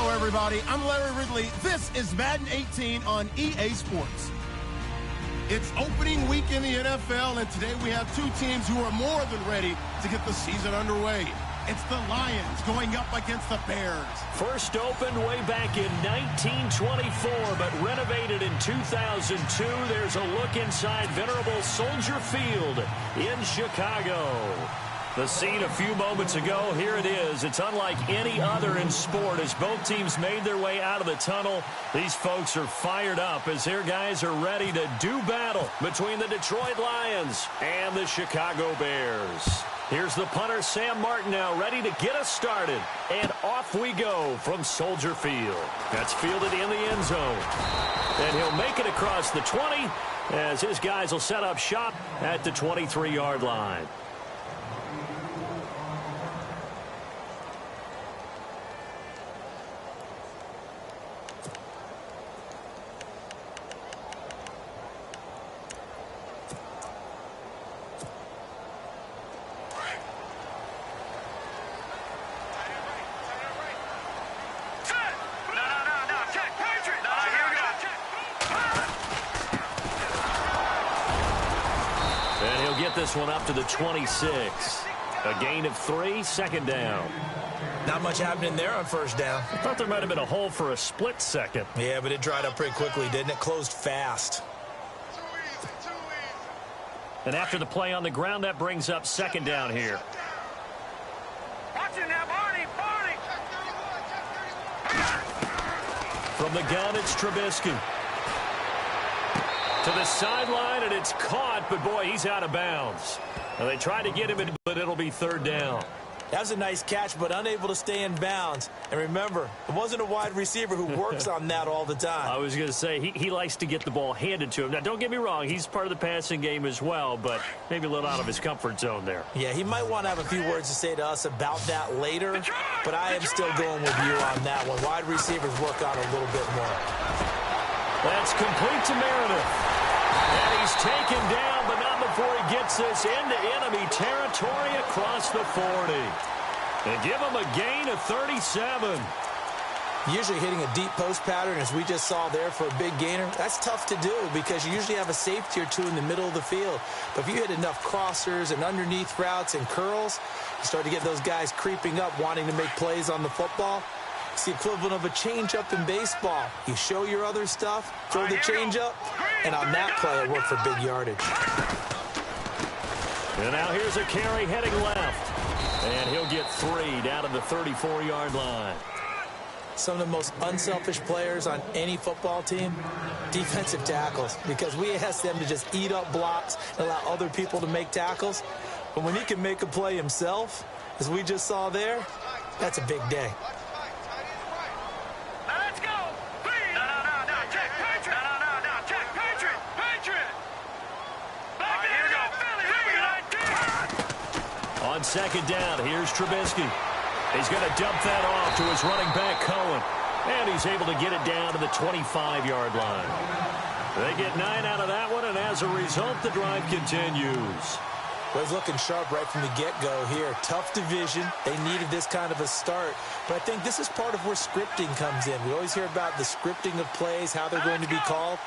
Hello, everybody. I'm Larry Ridley. This is Madden 18 on EA Sports. It's opening week in the NFL, and today we have two teams who are more than ready to get the season underway. It's the Lions going up against the Bears. First opened way back in 1924, but renovated in 2002. There's a look inside venerable Soldier Field in Chicago. The scene a few moments ago, here it is. It's unlike any other in sport as both teams made their way out of the tunnel. These folks are fired up as their guys are ready to do battle between the Detroit Lions and the Chicago Bears. Here's the punter, Sam Martin, now ready to get us started. And off we go from Soldier Field. That's fielded in the end zone. And he'll make it across the 20 as his guys will set up shop at the 23-yard line. This one up to the 26. A gain of 3, second down. Not much happening there on first down. I thought there might have been a hole for a split second. Yeah, but it dried up pretty quickly, didn't it? Closed fast. And after the play on the ground, that brings up second down here. Watch it now, Barney! From the gun, it's Trubisky. To the sideline, and it's caught, but boy, he's out of bounds. Now, they tried to get him, but it'll be third down. That was a nice catch, but unable to stay in bounds. And remember, it wasn't a wide receiver who works on that all the time. I was going to say, he likes to get the ball handed to him. Now, don't get me wrong, he's part of the passing game as well, but maybe a little out of his comfort zone there. Yeah, he might want to have a few words to say to us about that later, but I am still going with you on that one. Wide receivers work on a little bit more. That's complete to Meredith. And he's taken down, but not before he gets this into enemy territory across the 40. And give him a gain of 37. Usually hitting a deep post pattern, as we just saw there for a big gainer, that's tough to do because you usually have a safety or two in the middle of the field. But if you hit enough crossers and underneath routes and curls, you start to get those guys creeping up, wanting to make plays on the football. It's the equivalent of a change-up in baseball. You show your other stuff, throw the change-up, and on that play, it worked for big yardage. And now here's a carry heading left. And he'll get 3 down to the 34-yard line. Some of the most unselfish players on any football team, defensive tackles, because we ask them to just eat up blocks and allow other people to make tackles. But when he can make a play himself, as we just saw there, that's a big day. On second down, here's Trubisky. He's going to dump that off to his running back, Cohen. And he's able to get it down to the 25-yard line. They get 9 out of that one, and as a result, the drive continues. Well, he's looking sharp right from the get-go here. Tough division. They needed this kind of a start. But I think this is part of where scripting comes in. We always hear about the scripting of plays, how they're going to be called.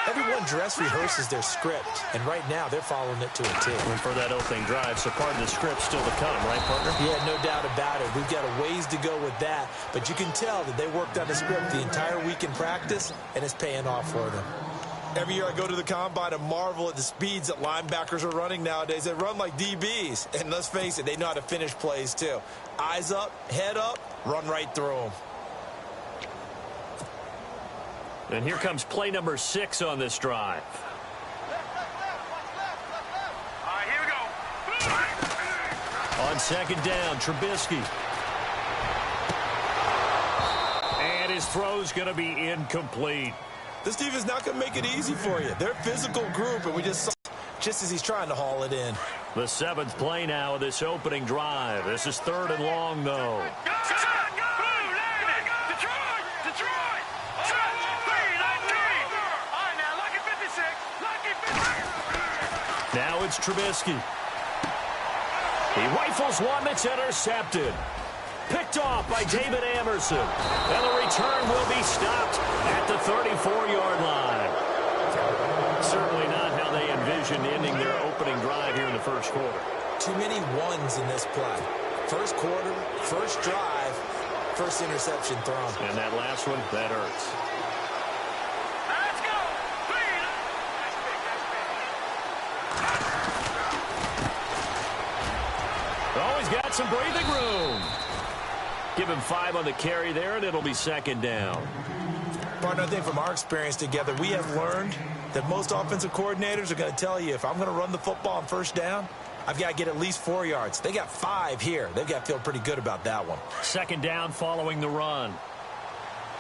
Everyone dress rehearses their script, and right now they're following it to a T. And for that opening drive, so part of the script still to come, right, partner? Yeah, no doubt about it. We've got a ways to go with that, but you can tell that they worked on the script the entire week in practice, and it's paying off for them. Every year I go to the combine and marvel at the speeds that linebackers are running nowadays. They run like DBs, and let's face it, they know how to finish plays too. Eyes up, head up, run right through them. And here comes play number 6 on this drive. All right, here we go. On second down, Trubisky. And his throw's going to be incomplete. This team is not going to make it easy for you. They're a physical group, and we just saw just as he's trying to haul it in. The 7th play now of this opening drive. This is 3rd and long, though. Now it's Trubisky. He rifles one that's intercepted. Picked off by David Amerson. And the return will be stopped at the 34-yard line. Certainly not how they envisioned ending their opening drive here in the first quarter. Too many ones in this play. First quarter, first drive, first interception thrown. And that last one, that hurts. Let's go. Always got some breathing room. Give him 5 on the carry there, and it'll be second down. Partner, I think from our experience together, we have learned that most offensive coordinators are going to tell you, if I'm going to run the football on first down, I've got to get at least 4 yards. They got 5 here. They've got to feel pretty good about that one. Second down following the run.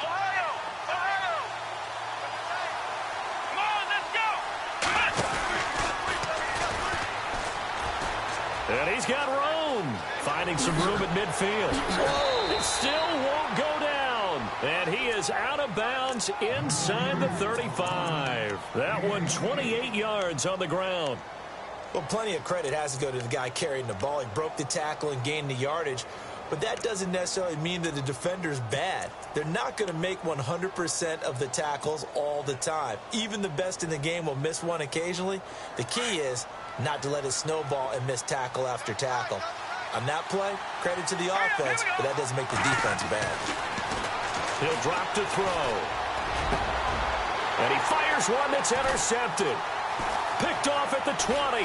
Ohio! Ohio! Come on, let's go! And he's got room. Finding some room at midfield. Whoa! It still won't go down. And he is out of bounds inside the 35. That one 28 yards on the ground. Well, plenty of credit has to go to the guy carrying the ball. He broke the tackle and gained the yardage. But that doesn't necessarily mean that the defender's bad. They're not going to make 100% of the tackles all the time. Even the best in the game will miss one occasionally. The key is not to let it snowball and miss tackle after tackle. On that play, credit to the offense, but that doesn't make the defense bad. He'll drop to throw. And he fires one that's intercepted. Picked off at the 20. And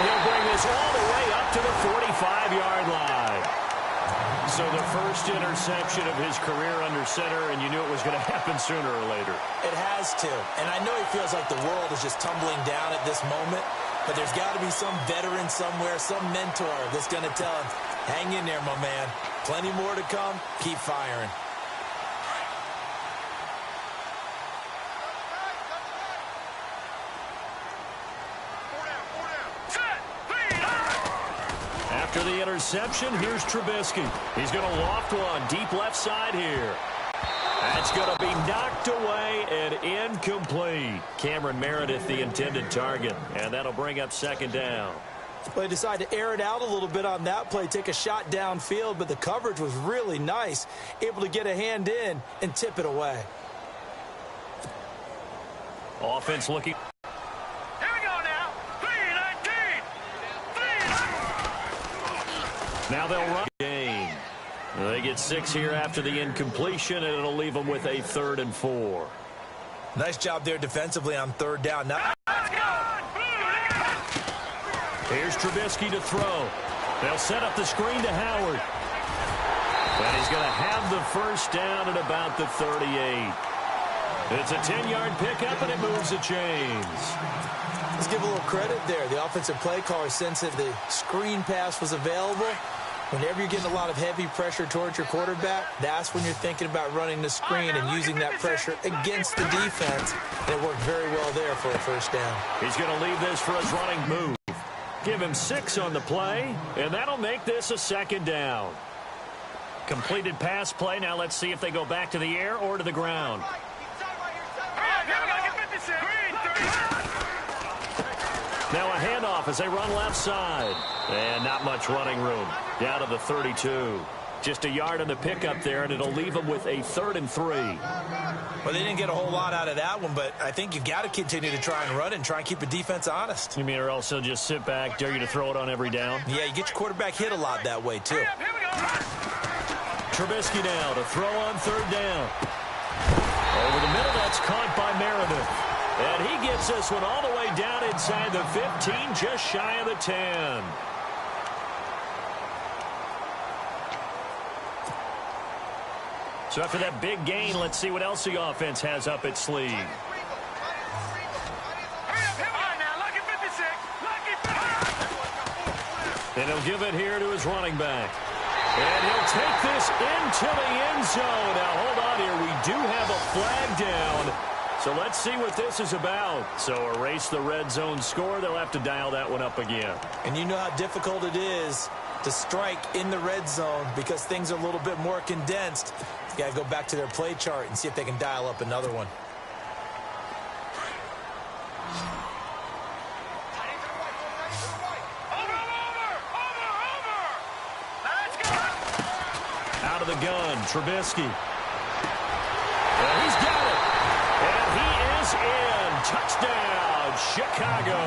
he'll bring this all the way up to the 45-yard line. So the first interception of his career under center, and you knew it was going to happen sooner or later. It has to. And I know he feels like the world is just tumbling down at this moment, but there's got to be some veteran somewhere, some mentor that's going to tell him, hang in there, my man. Plenty more to come. Keep firing. After the interception, here's Trubisky. He's going to loft one deep left side here. That's going to be knocked away and incomplete. Cameron Meredith, the intended target, and that'll bring up second down. Well, they decided to air it out a little bit on that play, take a shot downfield, but the coverage was really nice, able to get a hand in and tip it away. Offense looking. Here we go now. 3-19. Now they'll run game. They get 6 here after the incompletion, and it'll leave them with a 3rd and 4. Nice job there defensively on third down. Now here's Trubisky to throw. They'll set up the screen to Howard. And he's going to have the first down at about the 38. It's a 10-yard pickup, and it moves the chains. let's give a little credit there. The offensive play caller sensed that the screen pass was available. Whenever you're getting a lot of heavy pressure towards your quarterback, that's when you're thinking about running the screen and using that pressure against the defense. And it worked very well there for a first down. He's going to leave this for his running move. Give him 6 on the play, and that'll make this a second down. Completed pass play. Now let's see if they go back to the air or to the ground. Now a handoff as they run left side. And not much running room. Down to the 32. Just a yard on the pickup there, and it'll leave them with a 3rd and 3. Well, they didn't get a whole lot out of that one, but I think you've got to continue to try and run and try and keep the defense honest. You mean or else they'll just sit back, dare you to throw it on every down? Yeah, you get your quarterback hit a lot that way, too. Trubisky now to throw on 3rd down. Over the middle, that's caught by Meredith. And he gets this one all the way down inside the 15, just shy of the 10. So after that big gain, let's see what else the offense has up its sleeve. And he'll give it here to his running back. And he'll take this into the end zone. Now, hold on here. We do have a flag down. So let's see what this is about. So erase the red zone score. They'll have to dial that one up again. And you know how difficult it is to strike in the red zone because things are a little bit more condensed. You got to go back to their play chart and see if they can dial up another one. out of the gun. Trubisky. And he's got it. And he is in. Touchdown, Chicago.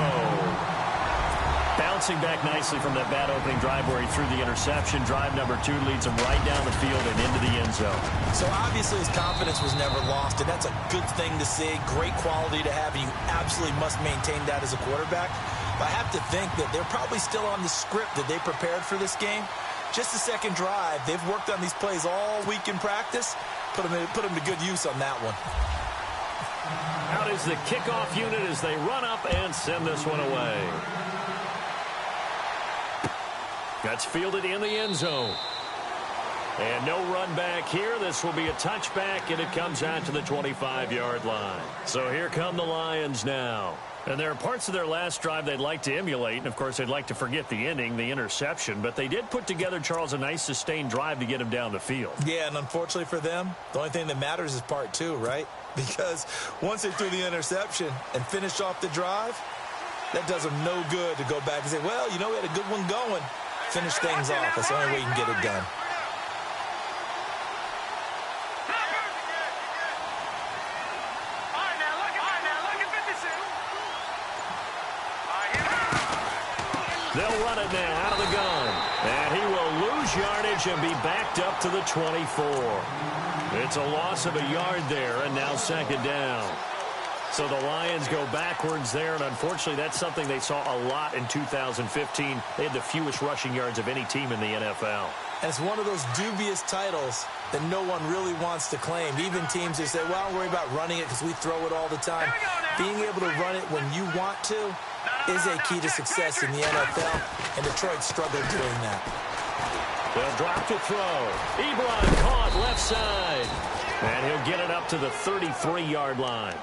Bouncing back nicely from that bad opening drive where he threw the interception. Drive number 2 leads him right down the field and into the end zone. So obviously his confidence was never lost, and that's a good thing to see. Great quality to have, and you absolutely must maintain that as a quarterback. But I have to think that they're probably still on the script that they prepared for this game. Just the second drive. They've worked on these plays all week in practice. Put them to good use on that one. Out is the kickoff unit as they run up and send this one away. That's fielded in the end zone. And no run back here. This will be a touchback, and it comes out to the 25-yard line. So here come the Lions now. And there are parts of their last drive they'd like to emulate. And, of course, they'd like to forget the ending, the interception. But they did put together, Charles, a nice sustained drive to get him down the field. Yeah, and unfortunately for them, the only thing that matters is part 2, right? Because once they threw the interception and finished off the drive, that does them no good to go back and say, well, you know, we had a good one going. Finish things off. That's the only way you can get it done. They'll run it now out of the gun. And he will lose yardage and be backed up to the 24. It's a loss of a yard there, and now second down. So the Lions go backwards there, and unfortunately that's something they saw a lot in 2015. They had the fewest rushing yards of any team in the NFL. And it's one of those dubious titles that no one really wants to claim. Even teams that say, well, don't worry about running it because we throw it all the time. Being able to run it when you want to is a key to success in the NFL, and Detroit struggled doing that. They'll drop to throw. Ebron caught left side. And he'll get it up to the 33-yard line.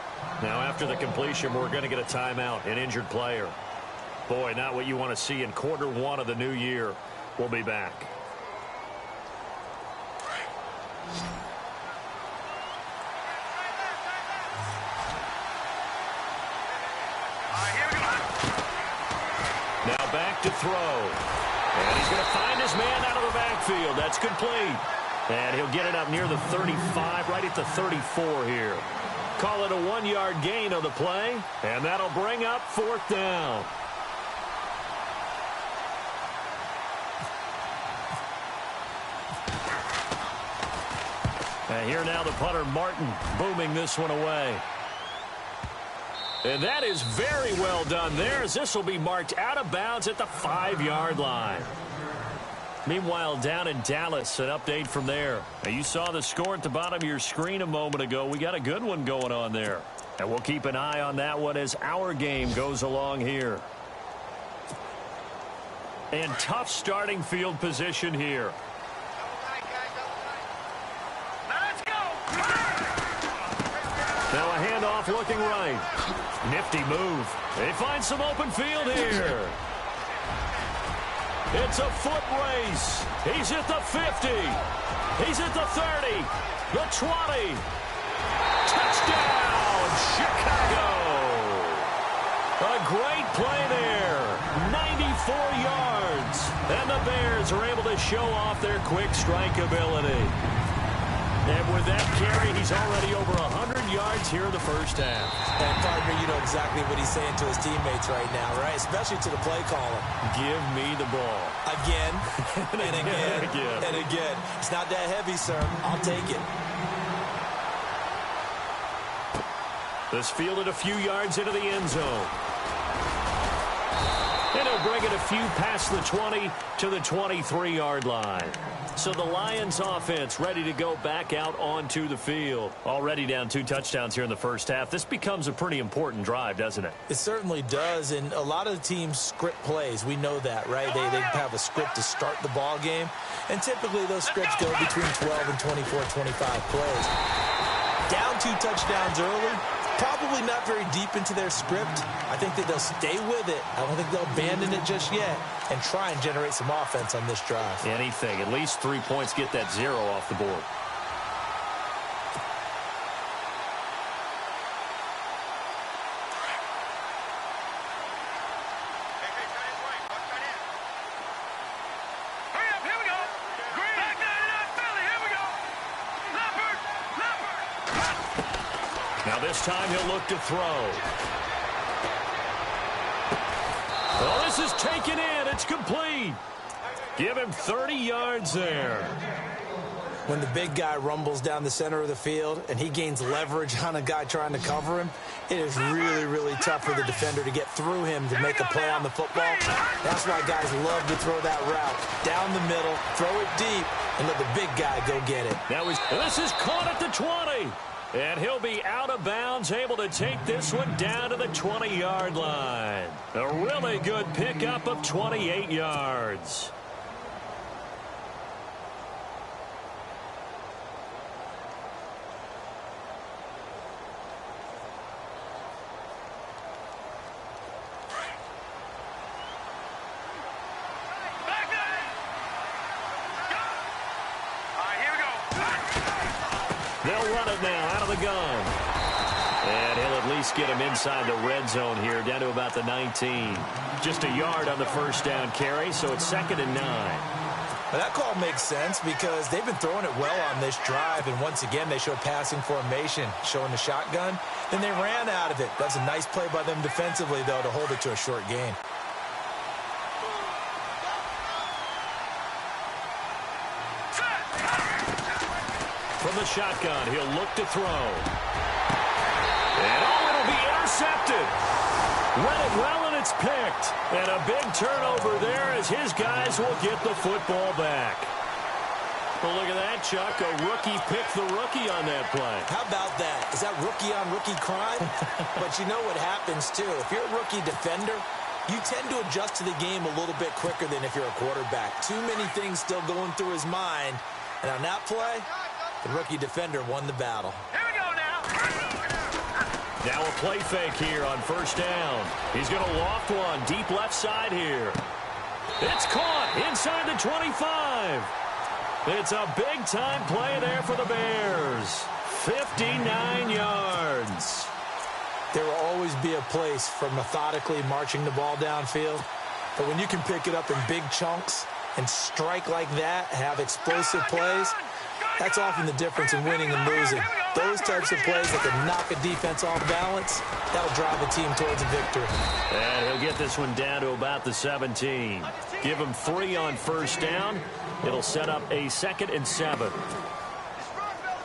Now, after the completion, we're going to get a timeout, an injured player. Boy, not what you want to see in quarter 1 of the new year. We'll be back. Now back to throw. And he's going to find his man out of the backfield. That's complete. And he'll get it up near the 35, right at the 34 here. Call it a 1-yard gain on the play, and that'll bring up 4th down. And here now the punter, Martin, booming this one away. And that is very well done there, as this will be marked out of bounds at the 5-yard line. Meanwhile, down in Dallas, an update from there. Now, you saw the score at the bottom of your screen a moment ago. We got a good one going on there. And we'll keep an eye on that one as our game goes along here. And tough starting field position here. Let's go! Now a handoff looking right. Nifty move. They find some open field here. It's a foot race. He's at the 50. He's at the 30. The 20. Touchdown, Chicago. A great play there. 94 yards. And the Bears are able to show off their quick strike ability. And with that carry, he's already over 100 yards here in the first half. And, partner, you know exactly what he's saying to his teammates right now, right? Especially to the play caller. Give me the ball. Again, and again, and again. It's not that heavy, sir. I'll take it. This fielded a few yards into the end zone. And he'll bring it a few past the 20 to the 23-yard line. So the Lions offense ready to go back out onto the field. Already down 2 touchdowns here in the first half. This becomes a pretty important drive, doesn't it? It certainly does, and a lot of the teams script plays. We know that, right? They have a script to start the ball game, and typically those scripts go between 12 and 24, 25 plays. Down 2 touchdowns early, probably not very deep into their script. I think that they'll stay with it. I don't think they'll abandon it just yet and try and generate some offense on this drive. Anything. At least 3 points, get that 0 off the board. Hurry up, here we go. Green. Back 99 Philly, here we This time he'll look to throw. Well, this is taken in. It's complete. Give him 30 yards there. When the big guy rumbles down the center of the field and he gains leverage on a guy trying to cover him, it is really, really tough for the defender to get through him to make a play on the football. That's why guys love to throw that route down the middle, throw it deep, and let the big guy go get it. This is caught at the 20. And he'll be out of bounds, able to take this one down to the 20-yard line. A really good pickup of 28 yards. They'll run it now out of the gun. And he'll at least get him inside the red zone here, down to about the 19. Just a yard on the first down carry, so it's 2nd and 9. Well, that call makes sense because they've been throwing it well on this drive, and once again they show passing formation, showing the shotgun. Then they ran out of it. That's a nice play by them defensively, though, to hold it to a short gain. From the shotgun, he'll look to throw. And it'll be intercepted. Read it well, and it's picked. And a big turnover there as his guys will get the football back. Well, look at that, Chuck. A rookie picked the rookie on that play. How about that? Is that rookie-on-rookie crime? But you know what happens, too. If you're a rookie defender, you tend to adjust to the game a little bit quicker than if you're a quarterback. Too many things still going through his mind. And on that play, the rookie defender won the battle. Here we go now. Now a play fake here on first down. He's going to loft one deep left side here. It's caught inside the 25. It's a big-time play there for the Bears. 59 yards. There will always be a place for methodically marching the ball downfield. But when you can pick it up in big chunks and strike like that, have explosive plays, that's often the difference in winning and losing. Those types of plays that can knock a defense off balance, that'll drive a team towards a victory. And he'll get this one down to about the 17. Give him 3 on first down. It'll set up a 2nd and 7.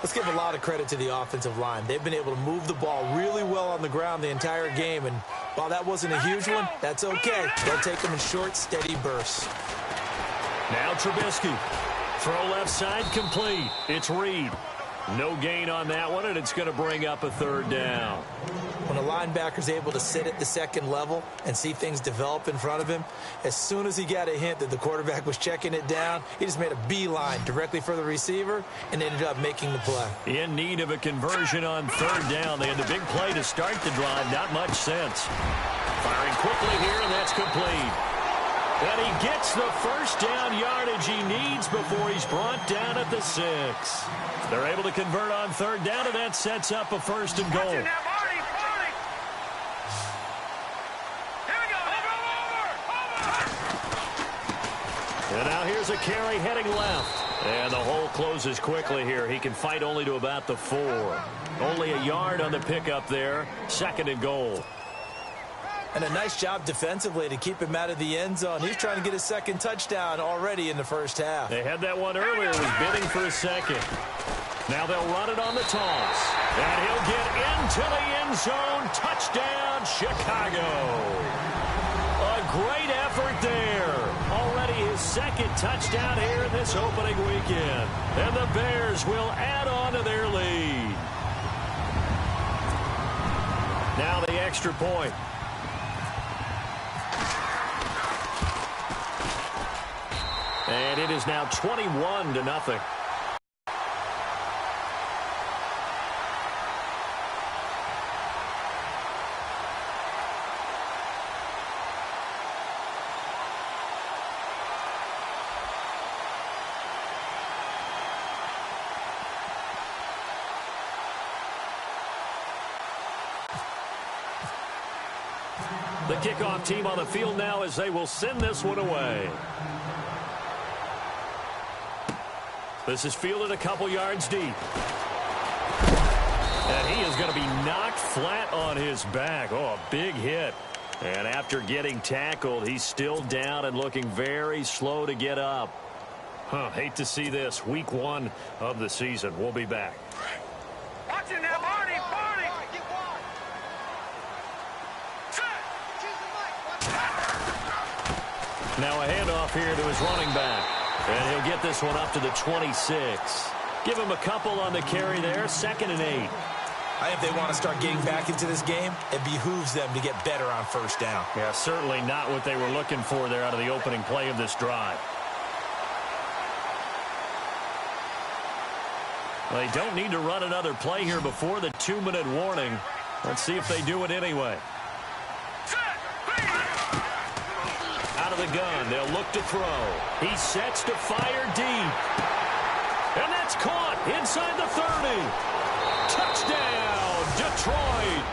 Let's give a lot of credit to the offensive line. They've been able to move the ball really well on the ground the entire game, and while that wasn't a huge one, that's okay. They'll take them in short, steady bursts. Now Trubisky. Throw left side complete. It's Reed. No gain on that one, and it's going to bring up a 3rd down. When a linebacker's able to sit at the second level and see things develop in front of him, as soon as he got a hint that the quarterback was checking it down, he just made a beeline directly for the receiver and ended up making the play. In need of a conversion on 3rd down. They had the big play to start the drive. Not much sense. Firing quickly here, and that's complete. And he gets the first down yardage he needs before he's brought down at the 6. They're able to convert on 3rd down, and that sets up a 1st and goal. And now here's a carry heading left. And the hole closes quickly here. He can fight only to about the 4. Only a yard on the pickup there. 2nd and goal. And a nice job defensively to keep him out of the end zone. He's trying to get his 2nd touchdown already in the first half. They had that one earlier. He was bidding for a 2nd. Now they'll run it on the toss. And he'll get into the end zone. Touchdown, Chicago. A great effort there. Already his 2nd touchdown here in this opening weekend. And the Bears will add on to their lead. Now the extra point. And it is now 21-0. The kickoff team on the field now as they will send this one away. This is fielded a couple yards deep. And he is going to be knocked flat on his back. Oh, a big hit. And after getting tackled, he's still down and looking very slow to get up. Hate to see this. Week 1 of the season. We'll be back. Watch it now, Barney. Now a handoff here to his running back. And he'll get this one up to the 26. Give him a couple on the carry there. 2nd and 8. I think if they want to start getting back into this game, it behooves them to get better on first down. Yeah, certainly not what they were looking for there out of the opening play of this drive. They don't need to run another play here before the 2-minute warning. Let's see if they do it anyway. Out of the gun, they'll look to throw. He sets to fire deep. And that's caught inside the 30. Touchdown, Detroit.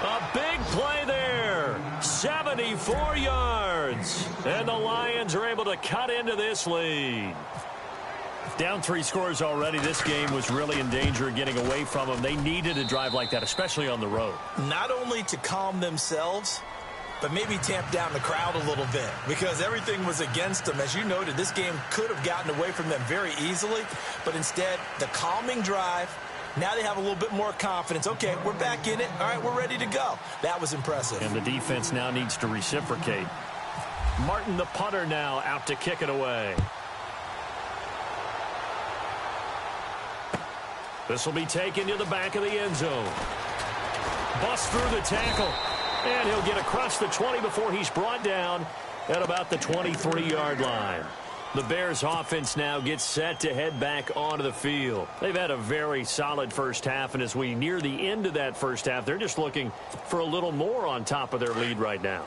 A big play there. 74 yards. And the Lions are able to cut into this lead. Down 3 scores already. This game was really in danger of getting away from them. They needed a drive like that, especially on the road. Not only to calm themselves, but maybe tamp down the crowd a little bit because everything was against them. As you noted, this game could have gotten away from them very easily, but instead, the calming drive, now they have a little bit more confidence. Okay, we're back in it. All right, we're ready to go. That was impressive. And the defense now needs to reciprocate. Martin, the punter, now out to kick it away. This will be taken to the back of the end zone. Bust through the tackle. And he'll get across the 20 before he's brought down at about the 23-yard line. The Bears offense now gets set to head back onto the field. They've had a very solid first half, and as we near the end of that first half, they're just looking for a little more on top of their lead right now.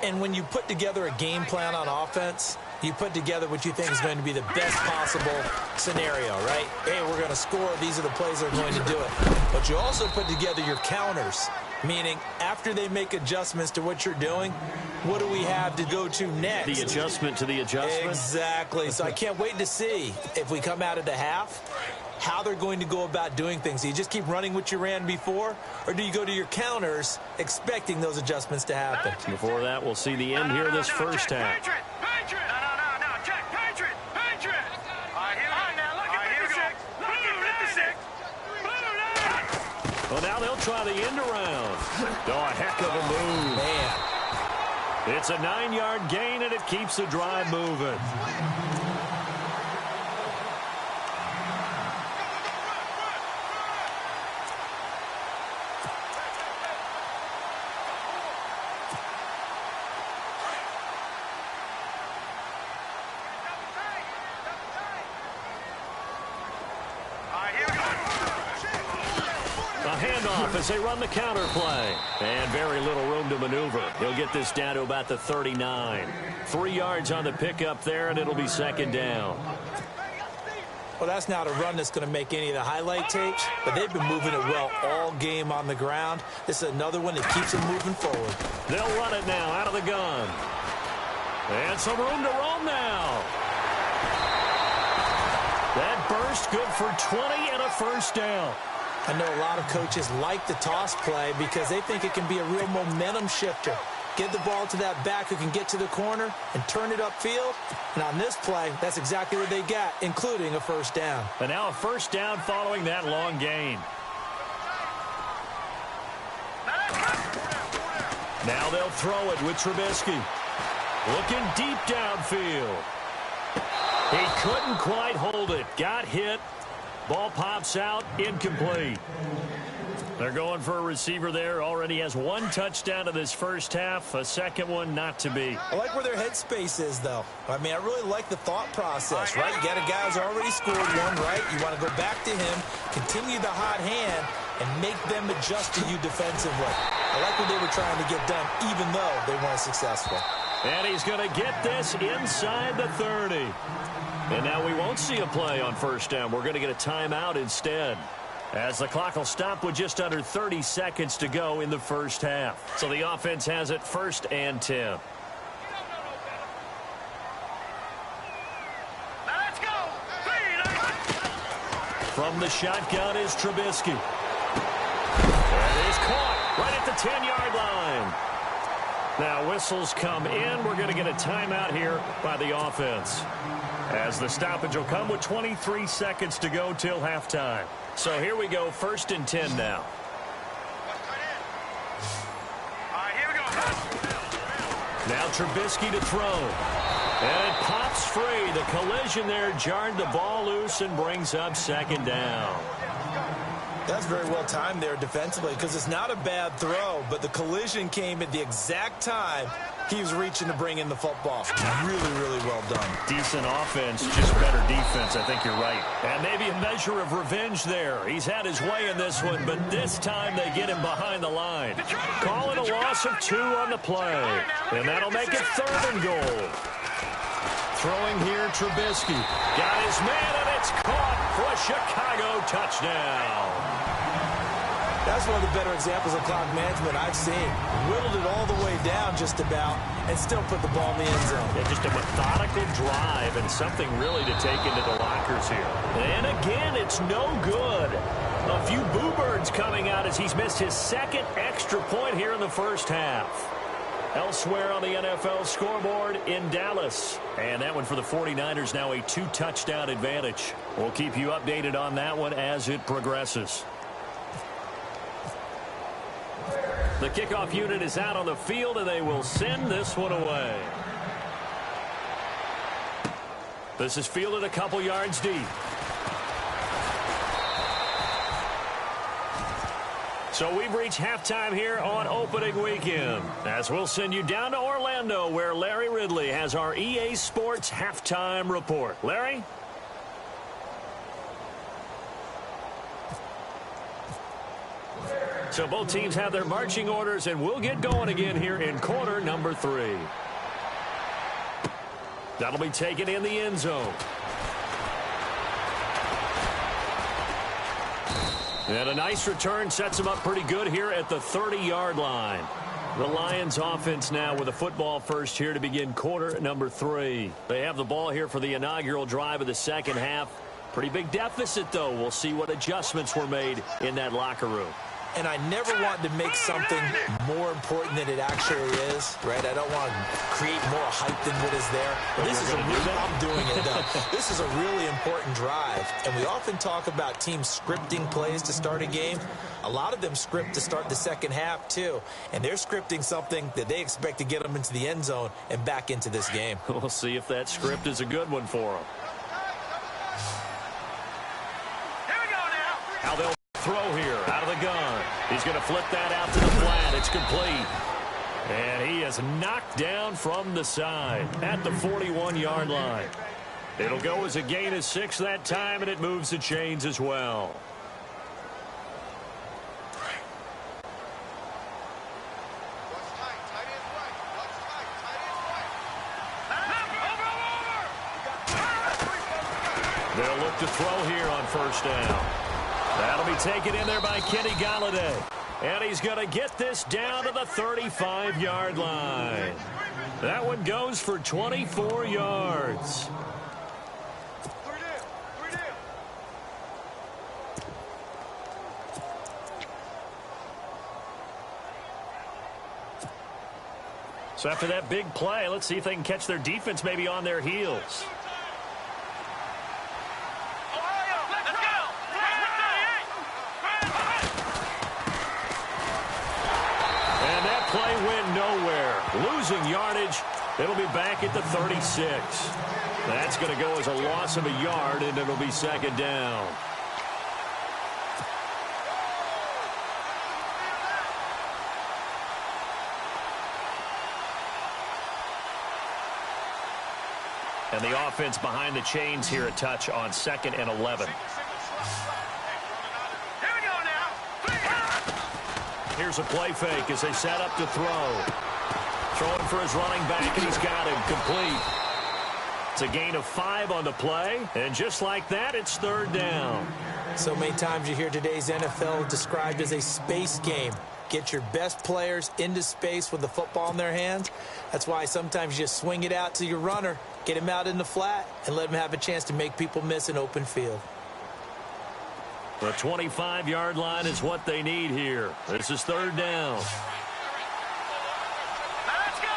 And when you put together a game plan on offense, you put together what you think is going to be the best possible scenario, right? Hey, we're going to score. These are the plays that are going to do it. But you also put together your counters, meaning after they make adjustments to what you're doing, what do we have to go to next? The adjustment to the adjustment? Exactly. So I can't wait to see if we come out of the half, how they're going to go about doing things. Do you just keep running what you ran before, or do you go to your counters expecting those adjustments to happen? Before that, we'll see the end here of this first half. Patriot. Check, Patriot. All right, now look at the 6. Well, now they'll try the end around. Oh, a heck of a move. Man. It's a 9-yard gain, and it keeps the drive moving. As they run the counter play. And very little room to maneuver. He'll get this down to about the 39. 3 yards on the pickup there, and it'll be 2nd down. Well, that's not a run that's going to make any of the highlight tapes, but they've been moving it well all game on the ground. This is another one that keeps them moving forward. They'll run it now out of the gun. And some room to roam now. That burst good for 20 and a first down. I know a lot of coaches like the toss play because they think it can be a real momentum shifter. Get the ball to that back who can get to the corner and turn it upfield. And on this play, that's exactly what they got, including a first down. And now a first down following that long gain. Now they'll throw it with Trubisky. Looking deep downfield. He couldn't quite hold it. Got hit. Ball pops out, incomplete. They're going for a receiver there. Already has 1 touchdown in this first half. A second one not to be. I like where their headspace is, though. I mean, I really like the thought process, right? You got a guy who's already scored one, right? You want to go back to him, continue the hot hand, and make them adjust to you defensively. I like what they were trying to get done, even though they weren't successful. And he's going to get this inside the 30. And now we won't see a play on first down. We're going to get a timeout instead, as the clock will stop with just under 30 seconds to go in the first half. So the offense has it 1st and 10. From the shotgun is Trubisky. That is caught right at the 10-yard line. Now whistles come in. We're going to get a timeout here by the offense, as the stoppage will come with 23 seconds to go till halftime. So here we go, 1st and 10 now. Here we go. Now Trubisky to throw. And it pops free. The collision there jarred the ball loose and brings up 2nd down. That's very well timed there defensively, because it's not a bad throw, but the collision came at the exact time he was reaching to bring in the football. Really, really well done. Decent offense, just better defense. I think you're right. And maybe a measure of revenge there. He's had his way in this one, but this time they get him behind the line. Call it a loss of 2 on the play. And that'll make it 3rd and goal. Throwing here, Trubisky. Got his man, and it's caught for a Chicago touchdown. That's one of the better examples of clock management I've seen. Whittled it all the way down just about and still put the ball in the end zone. Yeah, just a methodical drive and something really to take into the lockers here. And again, it's no good. A few boo birds coming out as he's missed his 2nd extra point here in the first half. Elsewhere on the NFL scoreboard in Dallas. And that one for the 49ers, now a 2-touchdown advantage. We'll keep you updated on that one as it progresses. The kickoff unit is out on the field, and they will send this one away. This is fielded a couple yards deep. So we've reached halftime here on opening weekend, as we'll send you down to Orlando, where Larry Ridley has our EA Sports halftime report. Larry? So both teams have their marching orders, and we'll get going again here in quarter number 3. That'll be taken in the end zone. And a nice return sets them up pretty good here at the 30-yard line. The Lions offense now with a football first here to begin quarter number 3. They have the ball here for the inaugural drive of the second half. Pretty big deficit, though. We'll see what adjustments were made in that locker room. And I never want to make something more important than it actually is, right? I don't want to create more hype than what is there. But this is a really, I'm doing it, though. This is a really important drive. And we often talk about teams scripting plays to start a game. A lot of them script to start the second half, too. And they're scripting something that they expect to get them into the end zone and back into this game. We'll see if that script is a good one for them. Here we go now. How they'll throw here out of the gun. He's going to flip that out to the flat. It's complete. And he is knocked down from the side at the 41-yard line. It'll go as a gain of 6 that time, and it moves the chains as well. They'll look to throw here on first down. That'll be taken in there by Kenny Golladay. And he's going to get this down to the 35-yard line. That one goes for 24 yards. So after that big play, let's see if they can catch their defense maybe on their heels. Play went nowhere. Losing yardage. It'll be back at the 36. That's going to go as a loss of a yard, and it'll be second down. And the offense behind the chains here a touch on 2nd and 11. Here's a play fake as they set up to throw. Throwing for his running back, and he's got him complete. It's a gain of 5 on the play, and just like that, it's third down. So many times you hear today's NFL described as a space game. Get your best players into space with the football in their hands. That's why sometimes you just swing it out to your runner, get him out in the flat, and let him have a chance to make people miss an open field. The 25-yard line is what they need here. This is third down. Let's go.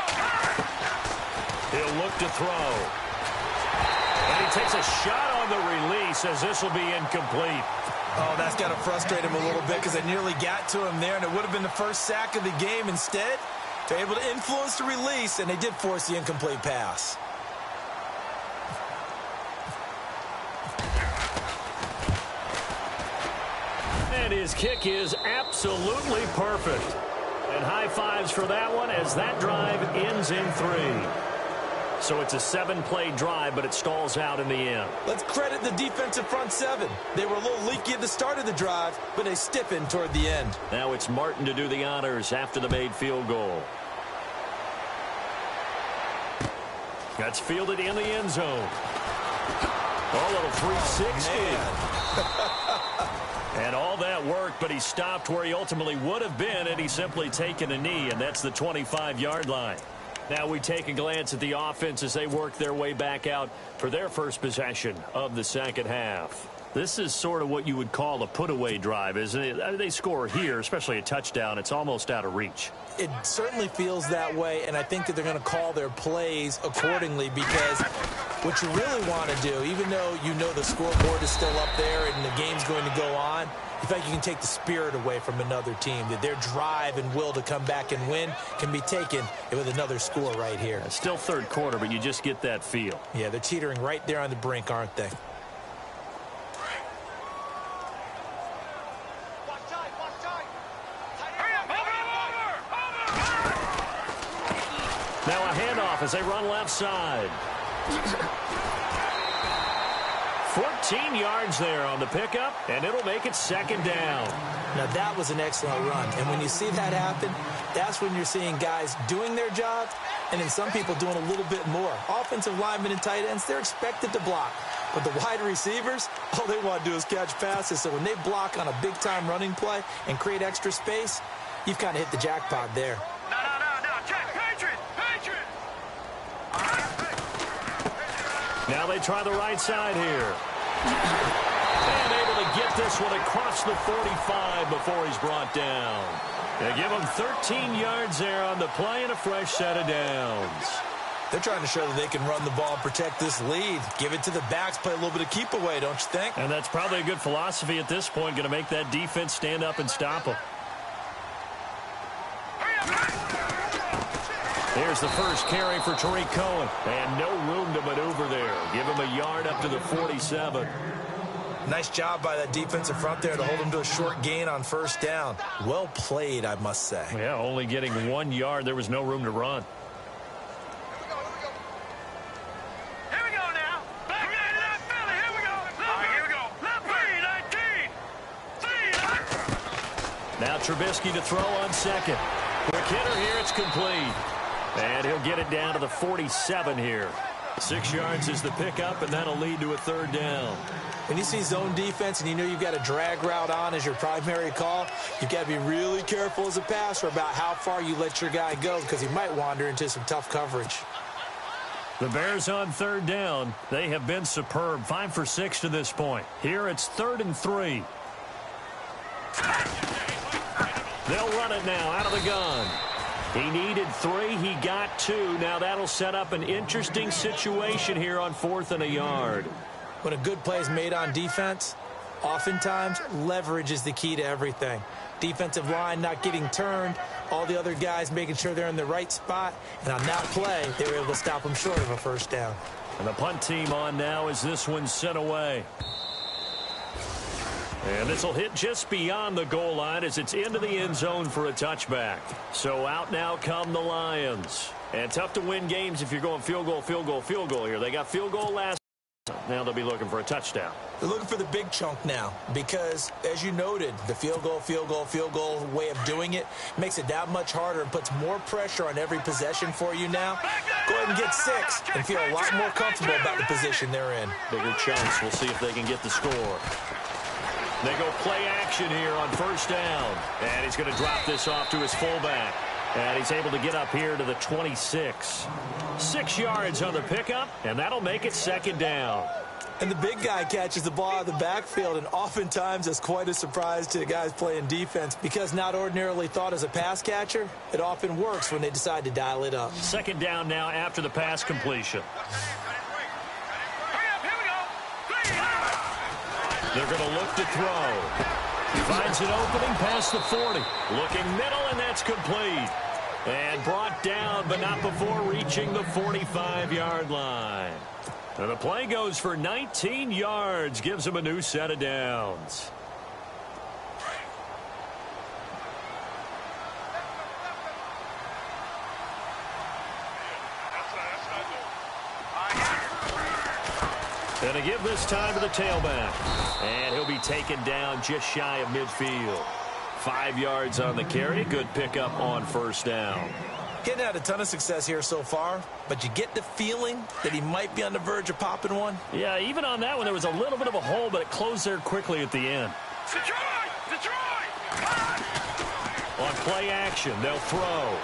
He'll look to throw. And he takes a shot on the release as this will be incomplete. Oh, that's got to frustrate him a little bit because they nearly got to him there, and it would have been the first sack of the game. Instead, they're able to influence the release, and they did force the incomplete pass. And his kick is absolutely perfect. And high fives for that one as that drive ends in 3. So it's a 7-play drive, but it stalls out in the end. Let's credit the defensive front 7. They were a little leaky at the start of the drive, but they stiffened toward the end. Now it's Martin to do the honors after the made field goal. That's fielded in the end zone. Oh, little 360. And all that worked, but he stopped where he ultimately would have been, and he's simply taken a knee, and that's the 25-yard line. Now we take a glance at the offense as they work their way back out for their first possession of the second half. This is sort of what you would call a put-away drive, isn't it? They score here, especially a touchdown. It's almost out of reach. It certainly feels that way, and I think that they're going to call their plays accordingly because what you really want to do, even though you know the scoreboard is still up there and the game's going to go on, in fact, you can take the spirit away from another team, that their drive and will to come back and win can be taken with another score right here. It's still third quarter, but you just get that feel. Yeah, they're teetering right there on the brink, aren't they? Now a handoff as they run left side. 14 yards there on the pickup, and it'll make it second down. Now, that was an excellent run. And when you see that happen, that's when you're seeing guys doing their job and then some people doing a little bit more. Offensive linemen and tight ends, they're expected to block. But the wide receivers, all they want to do is catch passes. So when they block on a big-time running play and create extra space, you've kind of hit the jackpot there. No. Check. Patriot. Now they try the right side here. And able to get this one across the 45 before he's brought down. They give him 13 yards there on the play and a fresh set of downs. They're trying to show that they can run the ball and protect this lead. Give it to the backs, play a little bit of keep away, don't you think? And that's probably a good philosophy at this point, going to make that defense stand up and stop them. Here's the first carry for Tariq Cohen. And no room to maneuver there. Give him a yard up to the 47. Nice job by that defensive front there to hold him to a short gain on first down. Well played, I must say. Yeah, only getting 1 yard. There was no room to run. Here we go now. Back into that Philly. Here we go. Here we go. Left 3-19. Now Trubisky to throw on second. Quick hitter here. It's complete. And he'll get it down to the 47 here. 6 yards is the pickup, and that'll lead to a third down. When you see zone defense and you know you've got a drag route on as your primary call, you've got to be really careful as a passer about how far you let your guy go because he might wander into some tough coverage. The Bears on third down. They have been superb. 5 for 6 to this point. Here it's 3rd and 3. They'll run it now out of the gun. He needed 3. He got 2. Now that'll set up an interesting situation here on 4th and a yard. When a good play is made on defense, oftentimes leverage is the key to everything. Defensive line not getting turned, all the other guys making sure they're in the right spot, and on that play, they were able to stop them short of a first down. And the punt team on now as this one's sent away. And this will hit just beyond the goal line as it's into the end zone for a touchback. So out now come the Lions. And tough to win games if you're going field goal here. They got field goal last. Now they'll be looking for a touchdown. They're looking for the big chunk now because, as you noted, the field goal way of doing it makes it that much harder and puts more pressure on every possession for you now. Go ahead and get 6 and feel a lot more comfortable about the position they're in. Bigger chunks. We'll see if they can get the score. They go play action here on first down. And he's going to drop this off to his fullback. And he's able to get up here to the 26. 6 yards on the pickup, and that'll make it second down. And the big guy catches the ball out of the backfield, and oftentimes it's quite a surprise to the guys playing defense because not ordinarily thought as a pass catcher, it often works when they decide to dial it up. Second down now after the pass completion. They're going to look to throw. Finds an opening past the 40. Looking middle, and that's complete. And brought down, but not before reaching the 45-yard line. And the play goes for 19 yards, gives him a new set of downs. And to give this time to the tailback. And he'll be taken down just shy of midfield. 5 yards on the carry. Good pickup on first down. Getting had a ton of success here so far, but you get the feeling that he might be on the verge of popping one. Yeah, even on that one, there was a little bit of a hole, but it closed there quickly at the end. On play action, they'll throw.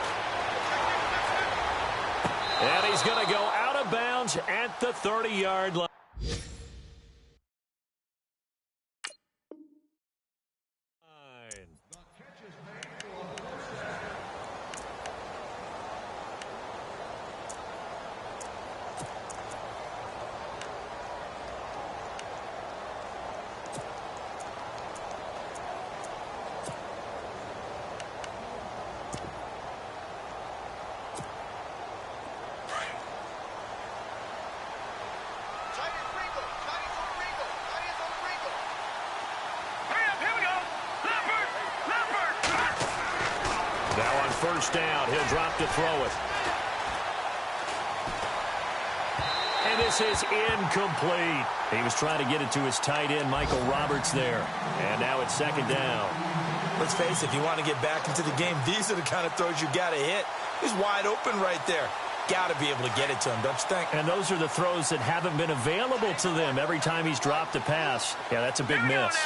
And he's going to go out of bounds at the 30-yard line. First down, he'll drop to throw it. And this is incomplete. He was trying to get it to his tight end, Michael Roberts there. And now it's second down. Let's face it, if you want to get back into the game, these are the kind of throws you got to hit. He's wide open right there. Got to be able to get it to him, don't you think? And those are the throws that haven't been available to them every time he's dropped a pass. Yeah, that's a big miss.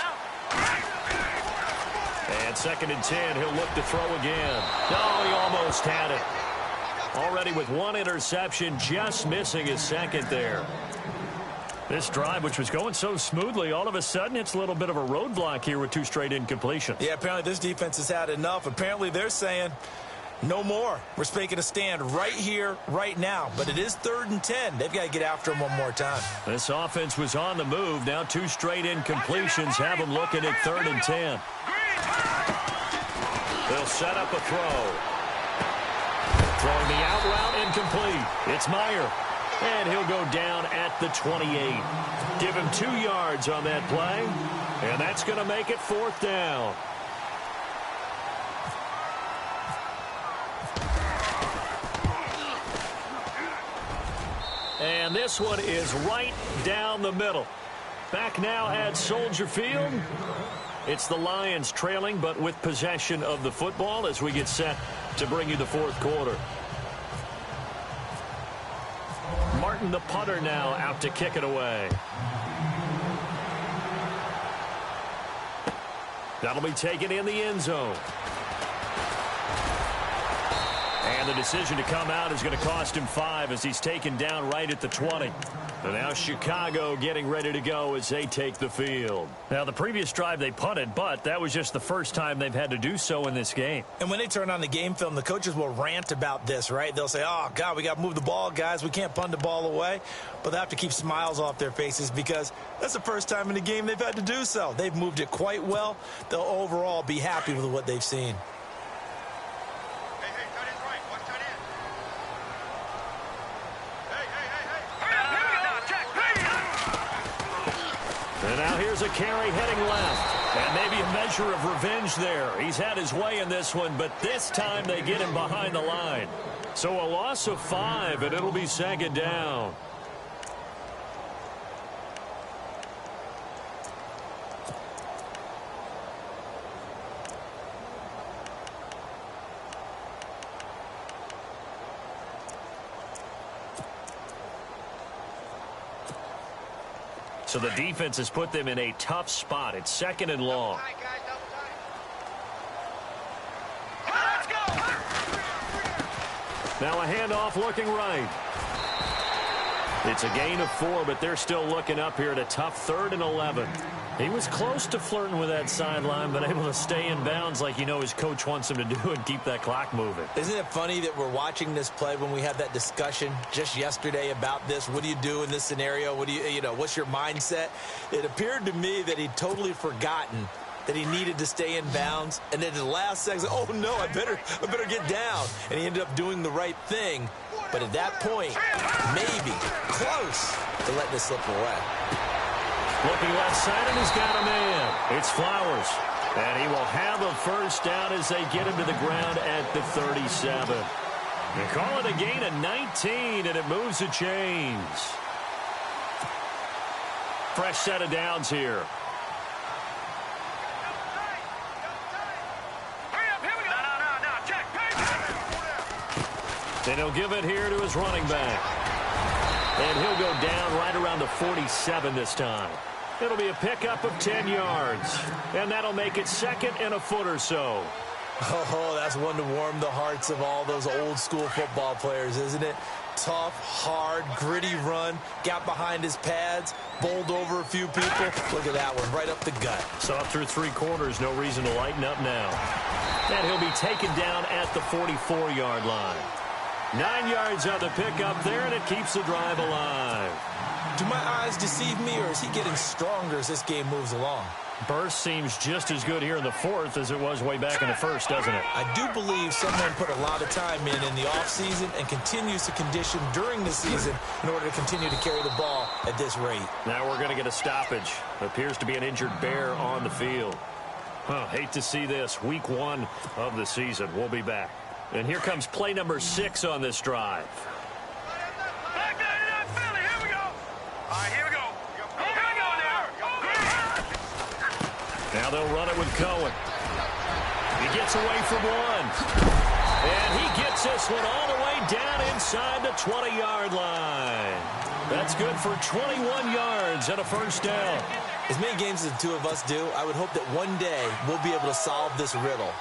And second and 10, he'll look to throw again. Oh, he almost had it. Already with one interception, just missing his second there. This drive, which was going so smoothly, all of a sudden it's a little bit of a roadblock here with two straight incompletions. Yeah, apparently this defense has had enough. Apparently they're saying no more. We're making a stand right here, right now. But it is 3rd and 10. They've got to get after him one more time. This offense was on the move. Now two straight incompletions have them looking at 3rd and 10. They'll set up a throw. Throwing the out route incomplete. It's Meyer. And he'll go down at the 28. Give him 2 yards on that play. And that's going to make it 4th down. And this one is right down the middle. Back now at Soldier Field. It's the Lions trailing, but with possession of the football as we get set to bring you the 4th quarter. Martin, the punter, now out to kick it away. That'll be taken in the end zone. And the decision to come out is going to cost him 5 as he's taken down right at the 20. And now Chicago getting ready to go as they take the field. Now, the previous drive they punted, but that was just the first time they've had to do so in this game. And when they turn on the game film, the coaches will rant about this, right? They'll say, oh, God, we got to move the ball, guys. We can't punt the ball away. But they have to keep smiles off their faces because that's the first time in the game they've had to do so. They've moved it quite well. They'll overall be happy with what they've seen. And now here's a carry heading left. And maybe a measure of revenge there. He's had his way in this one, but this time they get him behind the line. So a loss of 5, and it'll be second down. So the defense has put them in a tough spot. It's 2nd and long. Now a handoff looking right. It's a gain of 4, but they're still looking up here at a tough 3rd and 11. He was close to flirting with that sideline, but able to stay in bounds like his coach wants him to do and keep that clock moving. Isn't it funny that we're watching this play when we had that discussion just yesterday about this? What do you do in this scenario? What do what's your mindset? It appeared to me that he'd totally forgotten that he needed to stay in bounds, and then at the last second, oh no, I better get down. And he ended up doing the right thing. But at that point, maybe close to letting this slip away. Looking left side, and he's got a man. It's Flowers. And he will have a first down as they get him to the ground at the 37. They call it a gain of 19, and it moves the chains. Fresh set of downs here. And he'll give it here to his running back. And he'll go down right around the 47 this time. It'll be a pickup of 10 yards. And that'll make it 2nd and a foot or so. Oh, that's one to warm the hearts of all those old school football players, isn't it? Tough, hard, gritty run. Got behind his pads. Bowled over a few people. Look at that one, right up the gut. Saw through 3 quarters. No reason to lighten up now. And he'll be taken down at the 44-yard line. 9 yards on the pickup there, and it keeps the drive alive. Do my eyes deceive me, or is he getting stronger as this game moves along? Burst seems just as good here in the 4th as it was way back in the 1st, doesn't it? I do believe someone put a lot of time in the offseason and continues to condition during the season in order to continue to carry the ball at this rate. Now we're going to get a stoppage. Appears to be an injured Bear on the field. Hate to see this. Week 1 of the season. We'll be back. And here comes play number 6 on this drive. Here we go. All right, here we go. Here we go now. Now they'll run it with Cohen. He gets away from one. And he gets this one all the way down inside the 20-yard line. That's good for 21 yards and a first down. As many games as the two of us do, I would hope that one day we'll be able to solve this riddle.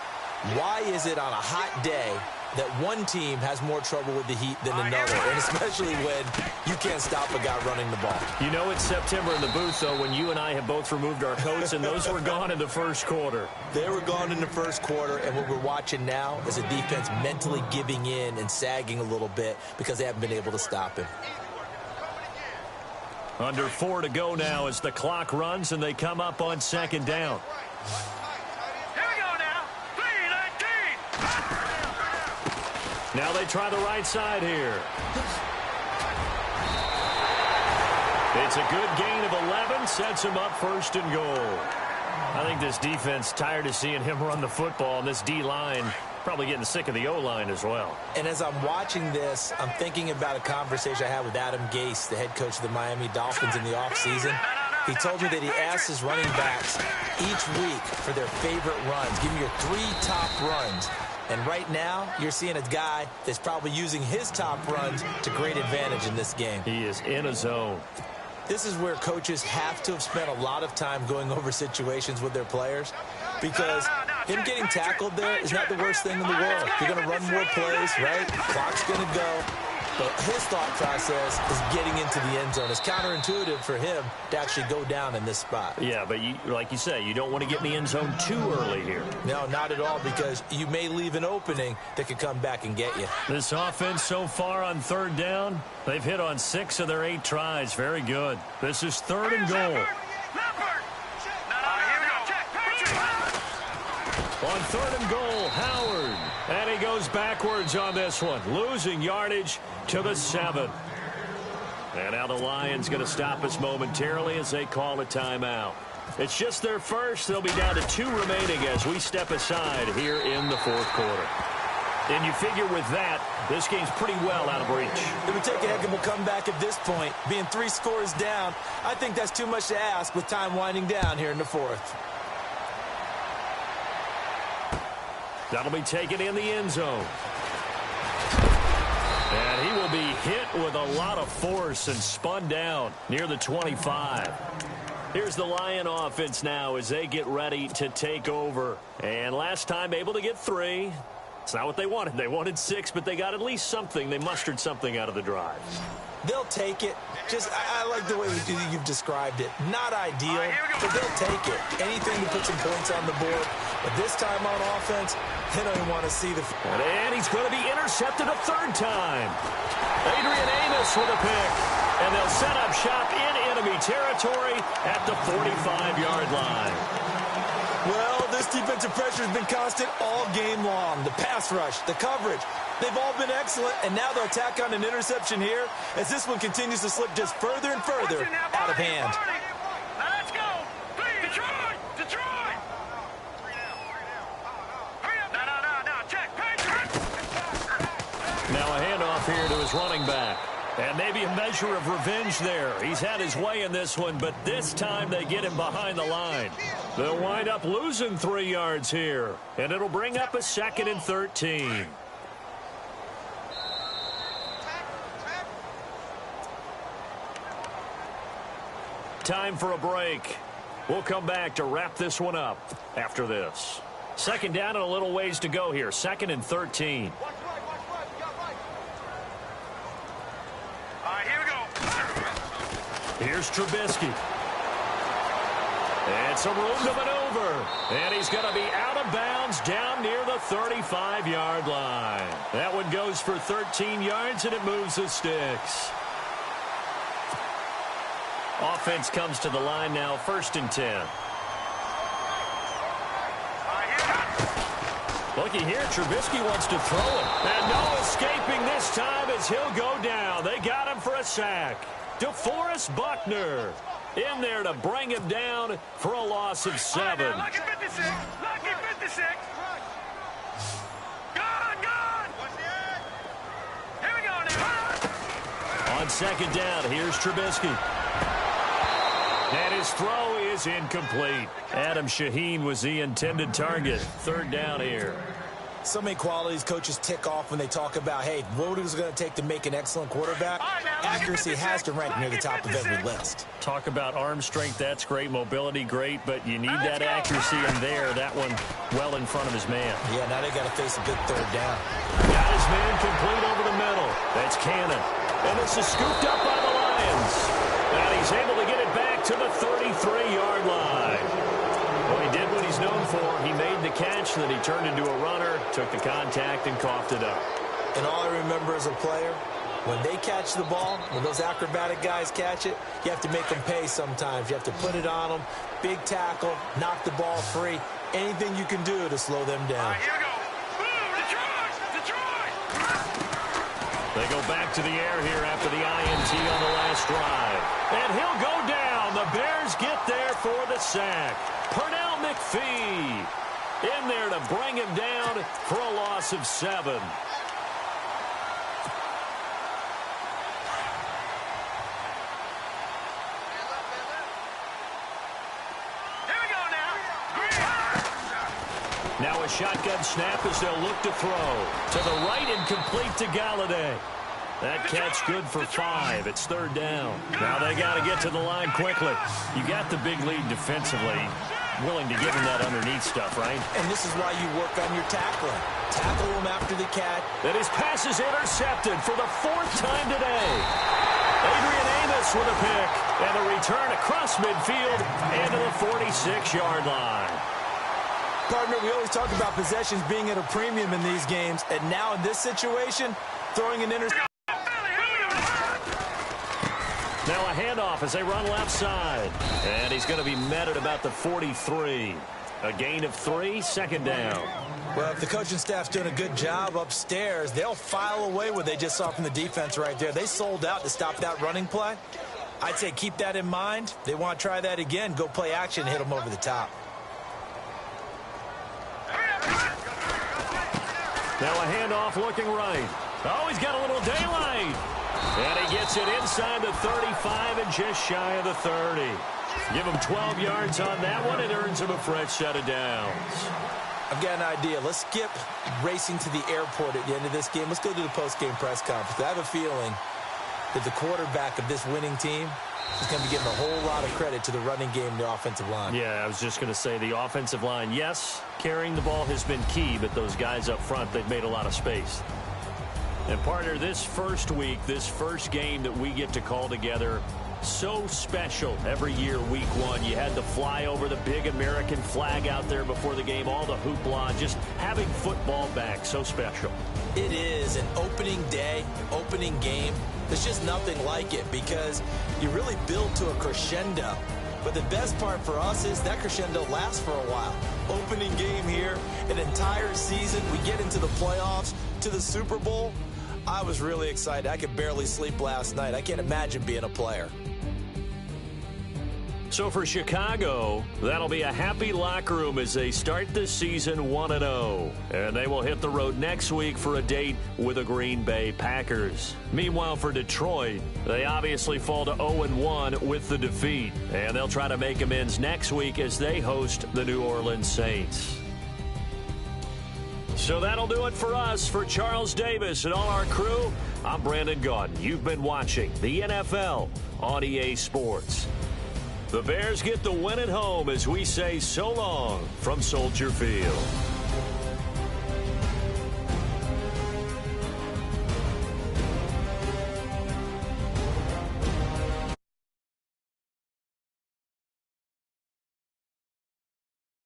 Why is it on a hot day that one team has more trouble with the heat than another, and especially when you can't stop a guy running the ball? You know it's September in the booth, though, when you and I have both removed our coats, and those were gone in the first quarter. They were gone in the first quarter, and what we're watching now is a defense mentally giving in and sagging a little bit because they haven't been able to stop him. Under 4 to go now as the clock runs, and they come up on 2nd down. Now they try the right side here. It's a good gain of 11, sets him up 1st and goal. I think this defense tired of seeing him run the football, and this D-line probably getting sick of the O-line as well. And as I'm watching this, I'm thinking about a conversation I had with Adam Gase, the head coach of the Miami Dolphins in the offseason. He told me that he asked his running backs each week for their favorite runs. Give me your 3 top runs. And right now, you're seeing a guy that's probably using his top runs to great advantage in this game. He is in a zone. This is where coaches have to have spent a lot of time going over situations with their players, because him getting tackled there is not the worst thing in the world. You're going to run more plays, right? Clock's going to go. But his thought process is getting into the end zone. It's counterintuitive for him to actually go down in this spot. Yeah, but like you say, you don't want to get in the end zone too early here. No, not at all, because you may leave an opening that could come back and get you. This offense so far on 3rd down, they've hit on 6 of their 8 tries. Very good. This is 3rd and goal. On 3rd and goal, Howard. And he goes backwards on this one, losing yardage to the 7. And now the Lions going to stop us momentarily as they call a timeout. It's just their first. They'll be down to 2 remaining as we step aside here in the 4th quarter. And you figure with that, this game's pretty well out of reach. It would take a heck of a comeback at this point. Being 3 scores down, I think that's too much to ask with time winding down here in the 4th. That'll be taken in the end zone. And he will be hit with a lot of force and spun down near the 25. Here's the Lion offense now as they get ready to take over. And last time able to get 3. It's not what they wanted. They wanted 6, but they got at least something. They mustered something out of the drive. They'll take it. I like the way you've described it. Not ideal, but they'll take it. Anything to put some points on the board. But this time on offense, they don't even want to see the... And he's going to be intercepted a third time. Adrian Amos with a pick. And they'll set up shop in enemy territory at the 45-yard line. Well, this defensive pressure has been constant all game long. The pass rush, the coverage, they've all been excellent, and now they'll tack on an interception here as this one continues to slip just further and further out of hand. Now let's go. Detroit! Detroit! No. Check. Now a handoff here to his running back. And maybe a measure of revenge there. He's had his way in this one, but this time they get him behind the line. They'll wind up losing 3 yards here, and it'll bring up a 2nd and 13. Time for a break. We'll come back to wrap this one up after this. 2nd down and a little ways to go here. 2nd and 13. Here's Trubisky. And some room to maneuver. And he's going to be out of bounds down near the 35-yard line. That one goes for 13 yards, and it moves the sticks. Offense comes to the line now, 1st and 10. Looky here, Trubisky wants to throw it. And no escaping this time as he'll go down. They got him for a sack. DeForest Buckner in there to bring him down for a loss of 7. Lucky 56. Lucky 56. Gone. Here we go now. On 2nd down, here's Trubisky. And his throw is incomplete. Adam Shaheen was the intended target. 3rd down here. So many qualities coaches tick off when they talk about, hey, what is it going to take to make an excellent quarterback? Accuracy has to rank near the top of every list. Talk about arm strength, that's great. Mobility, great, but you need that accuracy in there. That one well in front of his man. Yeah, now they got to face a good 3rd down. Got his man complete over the middle. That's Cannon. And this is scooped up by the Lions. And he's able to get it back to the 33-yard line. Well, he did what he's known for. He made the catch, then he turned into a runner, took the contact, and coughed it up. And all I remember as a player, when they catch the ball, when those acrobatic guys catch it, you have to make them pay sometimes. You have to put it on them, big tackle, knock the ball free, anything you can do to slow them down. Here we go. Boom, Detroit! They go back to the air here after the INT on the last drive. And he'll go down. The Bears get there for the sack. Pernell McPhee in there to bring him down for a loss of 7. Now a shotgun snap as they'll look to throw. To the right and complete to Galladay. That catch good for 5. It's 3rd down. Now they got to get to the line quickly. You got the big lead defensively. Willing to give him that underneath stuff, right? And this is why you work on your tackling. Tackle him after the catch. And his pass is intercepted for the 4th time today. Adrian Amos with a pick. And a return across midfield and to the 46-yard line. Partner, we always talk about possessions being at a premium in these games. And now in this situation, throwing an interception. Now a handoff as they run left side. And he's going to be met at about the 43. A gain of 3, 2nd down. Well, if the coaching staff's doing a good job upstairs, they'll file away what they just saw from the defense right there. They sold out to stop that running play. I'd say keep that in mind. They want to try that again. Go play action and hit them over the top. Now a handoff looking right. Oh, he's got a little daylight. And he gets it inside the 35 and just shy of the 30. Give him 12 yards on that one. It earns him a fresh set of downs. I've got an idea. Let's skip racing to the airport at the end of this game. Let's go to the post-game press conference. I have a feeling that the quarterback of this winning team is going to be getting a whole lot of credit to the running game and the offensive line. Yeah, I was just going to say the offensive line, yes, carrying the ball has been key, but those guys up front, they've made a lot of space. And partner, this first week, this first game that we get to call together, so special every year, week one. You had the fly over the big American flag out there before the game, all the hoopla, just having football back, so special. It is an opening day, opening game. There's just nothing like it because you really build to a crescendo. But the best part for us is that crescendo lasts for a while. Opening game here, an entire season, we get into the playoffs, to the Super Bowl. I was really excited. I could barely sleep last night. I can't imagine being a player. So for Chicago, that'll be a happy locker room as they start this season 1-0. And they will hit the road next week for a date with the Green Bay Packers. Meanwhile, for Detroit, they obviously fall to 0-1 with the defeat. And they'll try to make amends next week as they host the New Orleans Saints. So that'll do it for us. For Charles Davis and all our crew, I'm Brandon Gaudin. You've been watching the NFL on EA Sports. The Bears get the win at home as we say so long from Soldier Field.